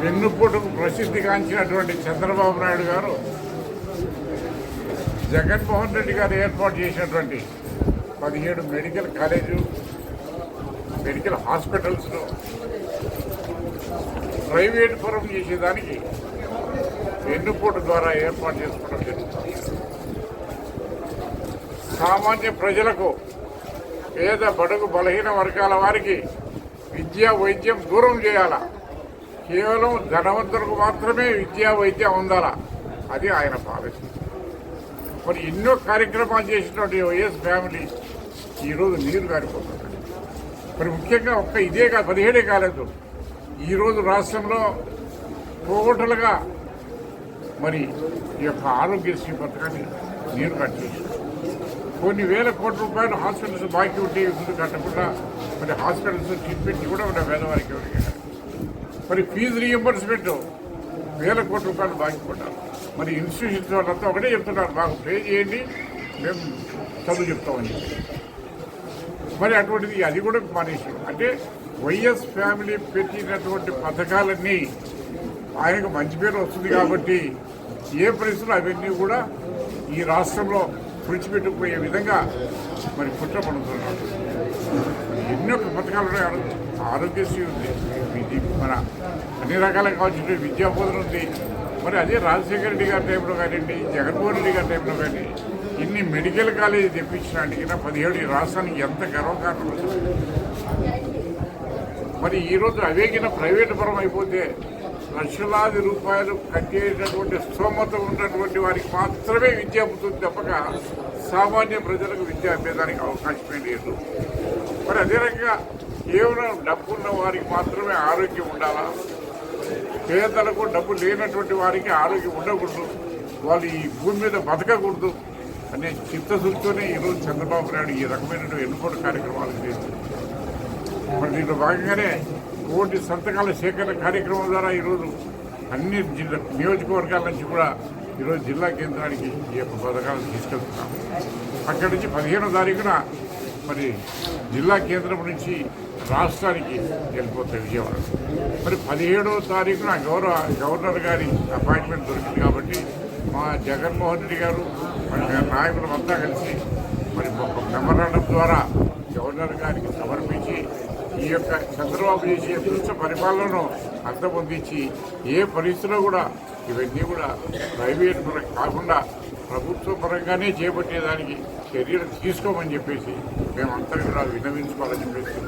వెన్నుపోటుకు ప్రసిద్ధిగాంచినటువంటి చంద్రబాబు నాయుడు గారు జగన్మోహన్ రెడ్డి గారు ఏర్పాటు చేసినటువంటి 17 మెడికల్ కాలేజు మెడికల్ హాస్పిటల్స్లో ప్రైవేట్ పరం చేసేదానికి వెన్నుపోటు ద్వారా ఏర్పాటు చేసుకోవడం జరుగుతుంది. సామాన్య ప్రజలకు పేద బడుగు బలహీన వర్గాల వారికి విద్యా వైద్యం దూరం చేయాలా, కేవలం ధనవంతులకు మాత్రమే విద్యా వైద్యం ఉండాలా, అది ఆయన పాలసీ. మరి ఎన్నో కార్యక్రమాలు చేసినటువంటి వైఎస్ ఫ్యామిలీ ఈరోజు నీరు గారిపోతుంది. మరి ముఖ్యంగా ఇదే 17 కాలేదు, ఈరోజు రాష్ట్రంలో టోటల్గా మరి ఈ యొక్క ఆరోగ్యశ్రీ పథకాన్ని నీరు కట్టేసి కొన్ని వేల కోట్ల రూపాయలు హాస్పిటల్స్ బాకీ ఉంటే ముందు కట్టకుండా మరి హాస్పిటల్స్ ట్రీట్మెంట్ కూడా ఉన్న పేదవారికి ఎవరికి. మరి ఫీజు రీఎంబర్స్మెంట్ వేల కోట్ల రూపాయలు బాకీ పడ్డారు. మరి ఇన్స్టిట్యూషన్స్ వాళ్ళంతా ఒకటే చెప్తున్నారు, మాకు పే చేయండి, మేము చదువు చెప్తామని చెప్పి. మరి అటువంటిది అది కూడా మానేసి, అంటే వైఎస్ ఫ్యామిలీ పెట్టినటువంటి పథకాలన్నీ ఆయనకు మంచి పేరు వస్తుంది కాబట్టి ఏ పరిస్థితులు అవన్నీ కూడా ఈ రాష్ట్రంలో విడిచిపెట్టుకుపోయే విధంగా మరి కుట్ర పడుతున్నారు. ఎన్నో పథకాలు ఉన్నాయి, ఆరోగ్యశ్రీ ఉంది, ఇది మన అన్ని రకాలుగా కావాల్సిన విద్యా బోధన ఉంది. మరి అదే రాజశేఖర రెడ్డి గారి టైంలో కానివ్వండి, జగన్మోహన్ రెడ్డి గారి టైంలో కానీ ఇన్ని మెడికల్ కాలేజీ తెప్పించడానికి 17 ఈ రాష్ట్రానికి ఎంత గర్వకారణం. మరి ఈరోజు అవేగిన ప్రైవేటు పరం అయిపోతే లక్షలాది రూపాయలు కట్టేటటువంటి స్తోమత ఉన్నటువంటి వారికి మాత్రమే విద్య అమ్ముతుంది తప్పక సామాన్య ప్రజలకు విద్య అమ్మేదానికి అవకాశమే లేదు. మరి అదే రకంగా కేవలం డబ్బున్న వారికి మాత్రమే ఆరోగ్యం ఉండాలా, పేదలకు డబ్బు లేనటువంటి వారికి ఆరోగ్యం ఉండకూడదు, వాళ్ళు ఈ భూమి మీద బతకకూడదు అనే చిత్తశుద్ధితోనే ఈరోజు చంద్రబాబు నాయుడు ఈ రకమైన ఎన్నుకోవడం కార్యక్రమాలు చేస్తుంది. మరి దీంట్లో భాగంగానే కోటి సంతకాల సేకరణ కార్యక్రమం ద్వారా ఈరోజు అన్ని నియోజకవర్గాల నుంచి కూడా ఈరోజు జిల్లా కేంద్రానికి ఈ యొక్క పథకాలను తీసుకెళ్తున్నాం. అక్కడి నుంచి 15వ తారీఖున మరి జిల్లా కేంద్రం నుంచి రాష్ట్రానికి వెళ్ళిపోతాయి విజయవాడ. మరి 17వ తారీఖున గవర్నర్ గారి అపాయింట్మెంట్ దొరికింది కాబట్టి మా జగన్మోహన్ రెడ్డి గారు మరి నాయకులంతా కలిసి మరి ఒక మెమరాండం ద్వారా గవర్నర్ గారికి సమర్పించి ఈ యొక్క చంద్రబాబు చేసే దుష్ట పరిపాలనను అంతమొందించి ఏ పరిస్థితిలో కూడా ఇవన్నీ కూడా ప్రైవేట్ పరం కాకుండా ప్రభుత్వ పరంగానే చేపట్టేదానికి చర్యలు తీసుకోమని చెప్పేసి మేమంతా కూడా విన్నవించుకోవాలని చెప్పేసి